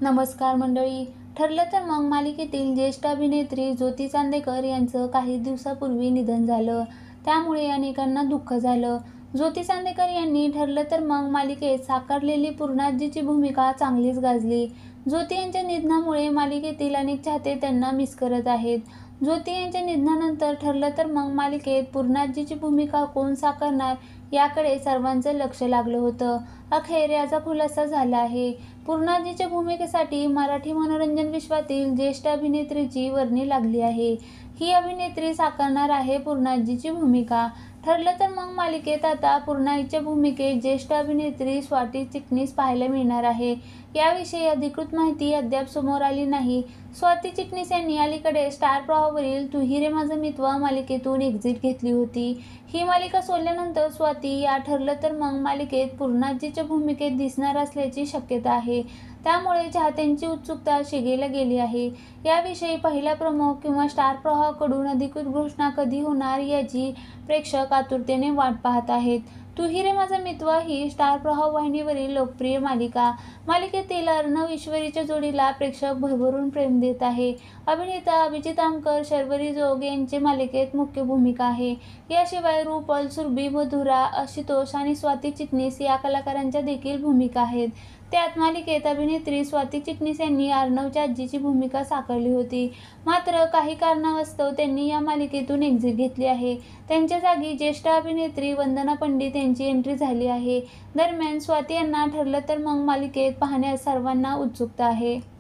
नमस्कार मंडळी. ठरलं तर मग मालिकेतील ज्येष्ठ अभिनेत्री ज्योती चांदेकर यांचं काही दिवसापूर्वी निधन झालं. त्यामुळे अनेकांना दुःख झालं. ज्योती चांदेकर यांनी ठरलं तर मग मालिकेत साकारलेली पूर्णाजीची भूमिका चांगलीच गाजली. ज्योती यांच्या निधनामुळे मालिकेतील अनेक चाहते त्यांना मिस करत आहेत. ज्योती यांच्या निधनानंतर ठरलं तर मग मालिकेत पूर्णाजीची भूमिका कोण साकारणार याकडे सर्वांचं लक्ष लागलं होतं. अखेर याचा खुलासा झाला आहे. पूर्णाजीच्या भूमिकेसाठी मराठी मनोरंजन विश्वातील ज्येष्ठ अभिनेत्रीची वर्णी लागली आहे. ही अभिनेत्री साकारणार आहे पूर्णाजीची भूमिका. ठरलं तर मग मालिकेत आता पूर्णाजीच्या भूमिकेत ज्येष्ठ अभिनेत्री स्वाती चिटणीस पाहायला मिळणार आहे. याविषयी अधिकृत माहिती अद्याप समोर आली नाही. स्वाती चिटणीस यांनी अलीकडे स्टार प्रवाहावरील तू ही रे माझं मितवा मालिकेतून एक्झिट घेतली होती. ही मालिका सोडल्यानंतर स्वाती या ठरलं तर मग मालिकेत पूर्णाजीच्या भूमिकेत दिसणार असल्याची शक्यता आहे. त्यामुळे चाहत्यांची उत्सुकता शिगेला गेली आहे. याविषयी पहिला प्रोमो किंवा स्टार प्रवाहाकडून अधिकृत घोषणा कधी होणार याची प्रेक्षक आतुरतेने वाट पाहत आहेत. तू ही रे माझा मितवा ही स्टार प्रवाह वाहिनीवरील लोकप्रिय मालिका. मालिकेतील अर्णव ईश्वरीच्या जोडीला प्रेक्षक भरभरून प्रेम देत आहे. अभिनेता अभिजित आमकर, शर्वरी जोग यांची मालिकेत मुख्य भूमिका आहे. याशिवाय रुपल, सुरभी, मधुरा, आशुतोष आणि स्वाती चिटणीस या कलाकारांच्या देखील भूमिका आहेत. त्यात मालिकेत अभिनेत्री स्वाती चिटणीस यांनी अर्णवच्या आजीची भूमिका साकारली होती. मात्र काही कारणास्तव त्यांनी या मालिकेतून एक्झिट घेतली आहे. त्यांच्या जागी ज्येष्ठ अभिनेत्री वंदना पंडित यांची एंट्री झाली आहे. दरम्यान स्वाती यांना ठरलं तर मग मालिकेत पाहण्यास सर्वांना उत्सुकता आहे.